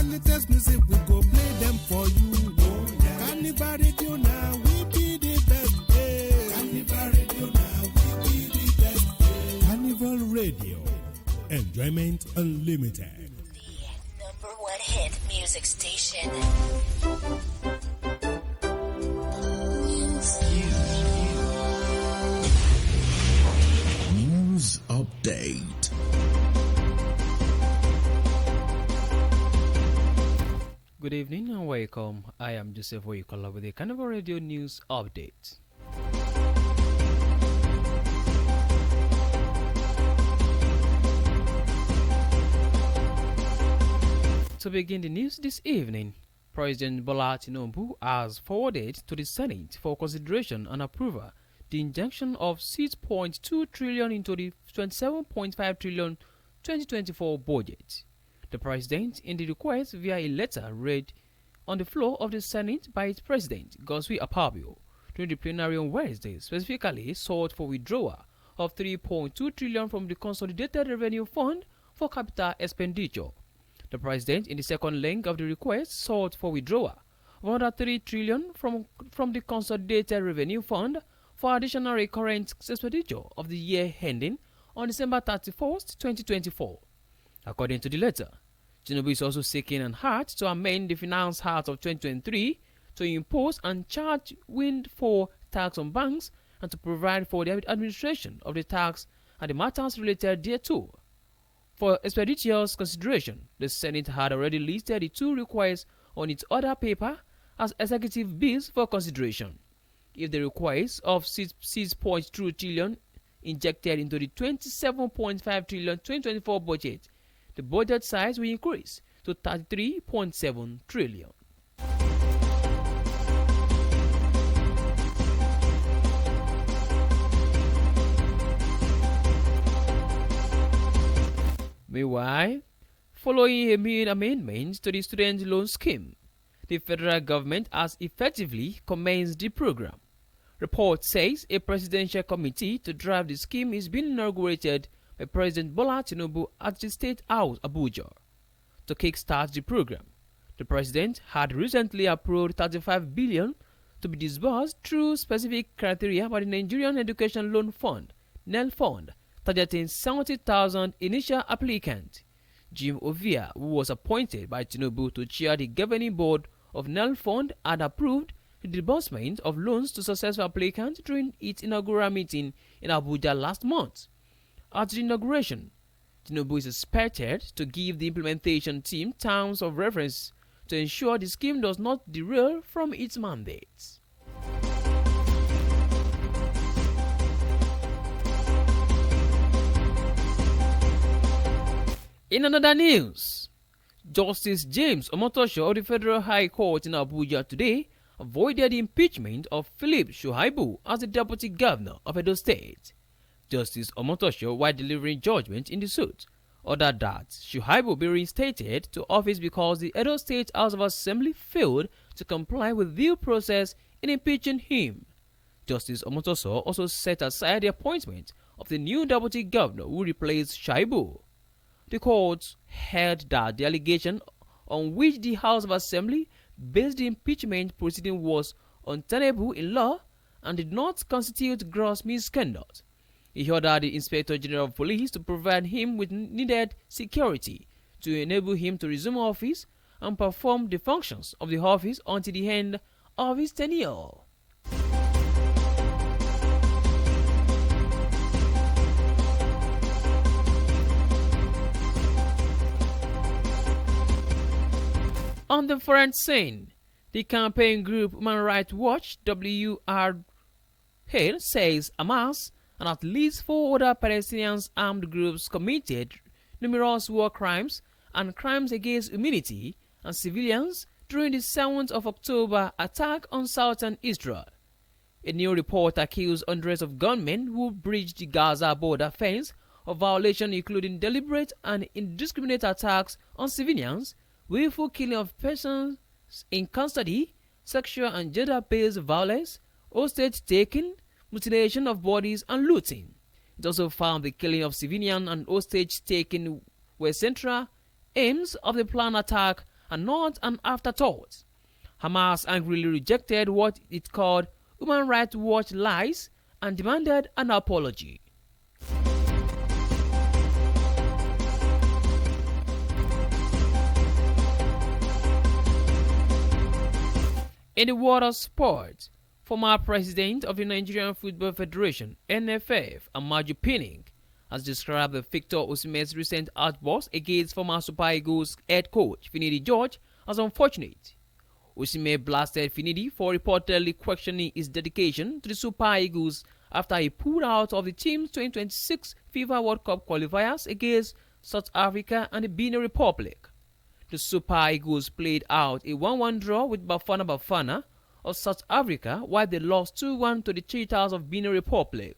latest music, we go play them for you. Oh, yeah. Carnival Radio now, we be the best. Hey. Carnival Radio now, we be the best. Hey. Carnival Radio, enjoyment unlimited. The #1 hit music station. News update. Good evening and welcome. I am Joseph Oyikola with the Carnival Radio News Update. To begin the news this evening, President Bola Tinubu has forwarded to the Senate for consideration and approval the injection of 6.2 trillion into the 27.5 trillion 2024 budget. The President, in the request via a letter read on the floor of the Senate by its President, Godswill Akpabio, during the plenary on Wednesday, specifically sought for withdrawal of 3.2 trillion from the Consolidated Revenue Fund for capital expenditure. The President, in the second leg of the request, sought for withdrawal of another 3 trillion from the Consolidated Revenue Fund for additional recurrent expenditure of the year ending on December 31st, 2024. According to the letter, Tinubu is also seeking an act to amend the Finance Act of 2023 to impose and charge windfall tax on banks and to provide for the administration of the tax and the matters related thereto. For expeditious consideration, the Senate had already listed the two requests on its order paper as executive bills for consideration. If the request of 6.2 trillion injected into the 27.5 trillion 2024 budget, the budget size will increase to 33.7 trillion. Meanwhile, following a main amendment to the student loan scheme, the federal government has effectively commenced the program. Report says a presidential committee to drive the scheme is being inaugurated by President Bola Tinubu at the State House, Abuja. To kickstart the program, the president had recently approved 35 billion to be disbursed through specific criteria by the Nigerian Education Loan Fund, NEL Fund, targeting 70,000 initial applicants. Jim Ovia, who was appointed by Tinubu to chair the governing board of NEL Fund, had approved the disbursement of loans to successful applicants during its inaugural meeting in Abuja last month. At the inauguration, Tinubu is expected to give the implementation team terms of reference to ensure the scheme does not derail from its mandates. In another news, Justice James Omotosho of the Federal High Court in Abuja today avoided the impeachment of Philip Shuaibu as the Deputy Governor of Oyo State. Justice Omotosho, while delivering judgment in the suit, ordered that Shuaibu be reinstated to office because the Oyo State House of Assembly failed to comply with due process in impeaching him. Justice Omotosho also set aside the appointment of the new Deputy Governor who replaced Shuaibu. The court held that the allegation on which the House of Assembly based the impeachment proceeding was untenable in law and did not constitute gross misconduct. He ordered the Inspector General of Police to provide him with needed security to enable him to resume office and perform the functions of the office until the end of his tenure. On the foreign scene, the campaign group Human Rights Watch WRH says Hamas and at least 4 other Palestinian armed groups committed numerous war crimes and crimes against humanity and civilians during the 7th of October attack on southern Israel. A new report accused hundreds of gunmen who breached the Gaza border fence of violation including deliberate and indiscriminate attacks on civilians, willful killing of persons in custody, sexual and gender-based violence, hostage-taking, mutilation of bodies, and looting. It also found the killing of civilian and hostage-taking were central aims of the planned attack and not an afterthought. Hamas angrily rejected what it called Human Rights Watch lies and demanded an apology. In the world of sport, former president of the Nigerian Football Federation, NFF, Amaju Pinnick, has described the Victor Osimhen's recent outburst against former Super Eagles head coach Finidi George as unfortunate. Osimhen blasted Finidi for reportedly questioning his dedication to the Super Eagles after he pulled out of the team's 2026 FIFA World Cup qualifiers against South Africa and the Benin Republic. The Super Eagles played out a 1-1 draw with Bafana Bafana of South Africa while they lost 2-1 to the Cheetahs of Benin Republic.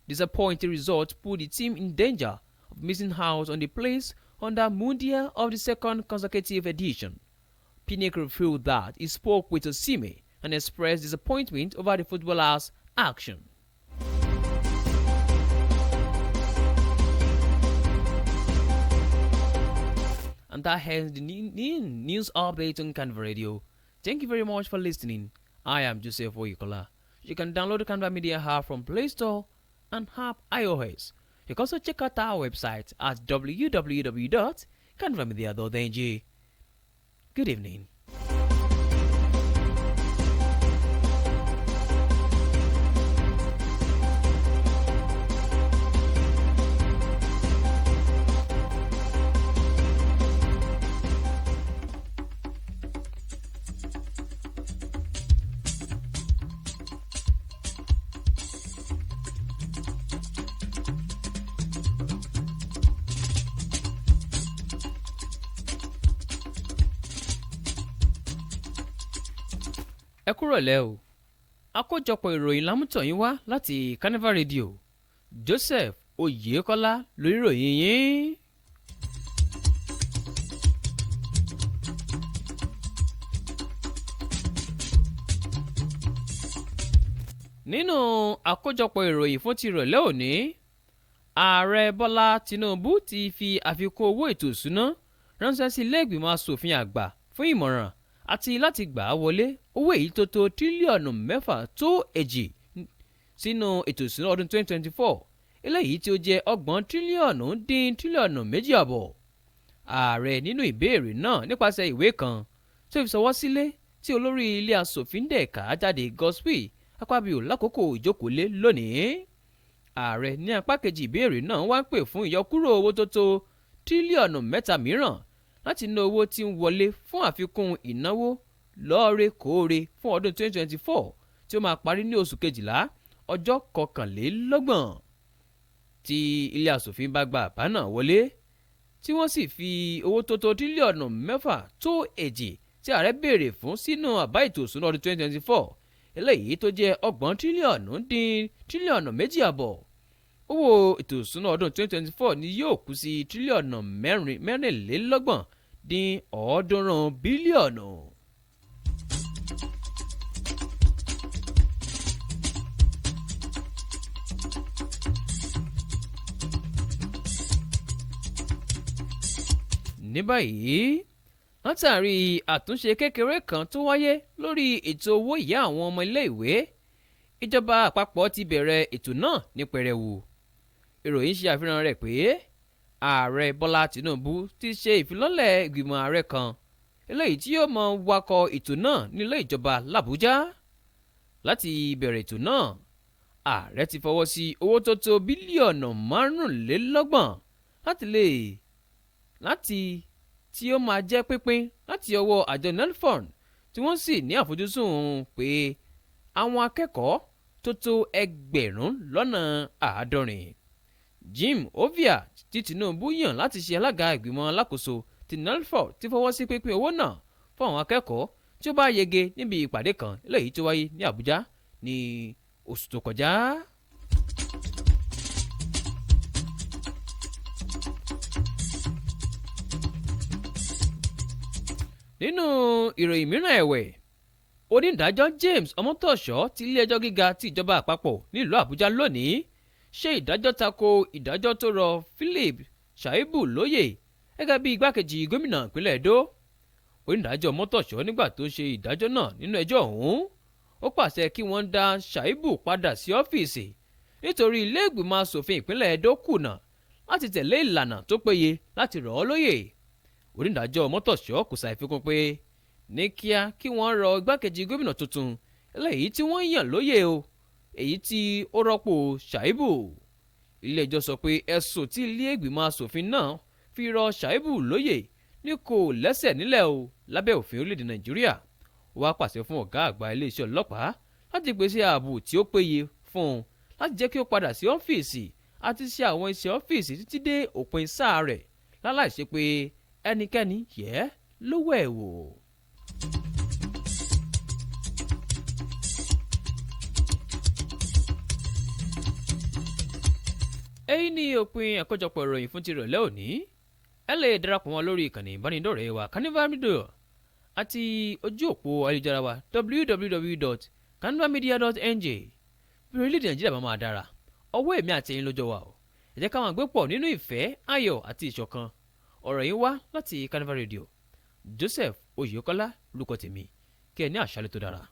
Disappointing results put the team in danger of missing out on the place on the Mundial of the second consecutive edition. Pinnick revealed that he spoke with Osimhen and expressed disappointment over the footballer's action. And that ends the news update on Carnival Radio. Thank you very much for listening. I am Joseph Oyikola. You can download the Carnival Media app from Play Store and app iOS. You can also check out our website at www.carnivalmedia.ng. Good evening. Ẹ kúrọ̀lẹ́ o, àkójọpọ̀ ìròyìn lámútọ̀ yín wá láti Carnival Radio. Joseph Oyèkọ́lá lórí ìròyìn yín. Nínú àkójọpọ̀ ìròyìn fún ti ìrọ̀lẹ́ òní, Ààrẹ Bọ́lá Tinubu ti fi àfikún owó ètò ìṣúná ránṣẹ́ sí ilé ìgbìmọ̀ asòfin àgbà fún ìmọ̀ràn àti láti gbà á wọlé owó èyí tó tó tírílíọ̀nù 6.2 sínú ètò ìṣúná ọdún 2024, eléyìí tí ó jẹ́ 30 tírílíọ̀nù dín tírílíọ̀nù 2.5. Ààrẹ nínú ìbéèrè náà nípasẹ̀ ìwé kan tó fi ṣọwọ́ sílé tí olórí ilé asòfin dẹ̀ka jáde Godswill Akpabio lákòókò ìjókòólé lónìí. Ààrẹ ní apá kejì ìbéèrè náà wá ń pè fún ìyọkúrò owó tó tó tírílíọ̀nù 3 mìíràn láti ná owó tí ń wọlé fún àfikún ìnáwó lóòrèkóòrè fún ọdún 2024 tí ó máa parí ní oṣù kejìlá ọjọ́ 21. Tí ilé asòfin bá gba àbá náà wọlé tí wọ́n sì fi owó tó tó tírílíọ̀nù 6.2 tí ààrẹ béèrè fún sínú àbá ètò ìṣúná ọdún 2024, eléyìí tó jẹ́ 30 tírílíọ̀nù dín tírílíọ̀nù 2.5. Owó ètò ìṣúná ọdún 2024 ni yóò kú sí tírílíọ̀nù 24 dín 300 bílíọ̀nù. Ní báyìí, látàrí àtúnṣe kékeré kan tó wáyé lórí ètò owó ìyá àwọn ọmọ ilé-ìwé, ìjọba àpapọ̀ ti bẹ̀rẹ̀ ètò náà ní pẹrẹwu. Ìròyìn ṣe àfihàn rẹ̀ pé Ààrẹ Bọ́lá Tinubu ti ṣe ìfilọ́lẹ̀ ìgbìmọ̀ ààrẹ kan eléyìí tí yóò mọ wakọ̀ ètò náà nílé ìjọba l'Àbújá. Láti bẹ̀rẹ̀ ètò náà, ààrẹ ti fọwọ́ sí owó tó tó bílíọ̀nù 25 láti tí ó máa jẹ́ pínpín láti ọwọ́ àjọ nelfund, tí wọ́n sì ní àfojúsùn pé àwọn akẹ́kọ̀ọ́ tó tó 1,700. Jim Ovia tí Tinubu yàn láti ṣe alága ìgbìmọ̀ alákòóso ti nelfund ti fọwọ́ sí pínpín owó náà fún àwọn akẹ́kọ̀ọ́ tí ó bá yege níbi ìpàdé kan eléyìí tó wáyé ní Àbújá ní oṣù tó kọjá. Nínú ìròyìn mìíràn ẹ̀wẹ̀, onídàájọ́ James Ọmọ́tọ̀ṣọ́ ti ilé-ẹjọ́ gíga ti ìjọba àpapọ̀ nílùú Àbújá lónìí ṣe ìdájọ́ tako ìdájọ́ tó rọ Philip Shaibu lóyè gẹ́gẹ́ bí igbákejì gómìnà ìpínlẹ̀ Èdó. onídàájọ́ mọ́tòṣọ́ nígbà tó ṣe ìdájọ́ náà nínú ẹjọ́ ọ̀hún ó pàṣẹ kí wọ́n dá Ṣàìbù padà sí ọ́fíìsì nítorí ilé ìgbìmọ̀ asòfin ìpínlẹ̀ Ẹdó kùnà láti tẹ̀lé ìlànà tó péye láti rọ̀ ọ́ lóyè. Onídàájọ́ mọ́tòṣọ́ kò ṣàìfikún pé ní kíá kí wọ́n rọ igbákejì gómìnà tuntun eléyìí tí wọ́n yàn lóyè o èyí tí ó rọ́pò Ṣàìbù. Ilé ẹjọ́ sọ pé ẹ̀sùn tí ilé ìgbìmọ̀ asòfin náà fi rọ Ṣàìbù lóyè ní kò lẹ́sẹ̀ nílẹ̀ o lábẹ́ òfin orílẹ̀-èdè Nàìjíríà. Ó wá pàṣẹ fún ọ̀gá àgbà iléeṣẹ́ ọlọ́pàá láti pèsè ààbò tí ó péye fún un láti jẹ́ kí ó padà sí ọ́fíìsì àti ṣe àwọn iṣẹ́ ọ́fíìsì títí dé òpin sáà rẹ̀ láláì ṣe pé ẹnikẹ́ni yẹ̀ lówó ẹ̀ wò. èyí ni òpin àkójọpọ̀ ìròyìn fún ti ìrọ̀lẹ́ òní. ẹ lè darapọ̀ wọn lórí ìkànnì ìbánidọ́rẹ̀ẹ́ wa Carnival Radio àti ojú òpó ayélujára wa www.carnivalmedia.ng. bí orílẹ̀-èdè Nàìjíríà bá máa dára ọwọ́ èmi àti ẹ̀yin lọ́jọ́ wa o ẹ jẹ́ ká máa gbé pọ̀ nínú ìfẹ́ ayọ̀ àti ìṣọ̀kan. ọ̀rọ̀ yìí wá láti Carnival Radio. Joseph Oyèkọ́lá lórúkọ tèmi kí ẹ ní àṣálẹ́ tó dára.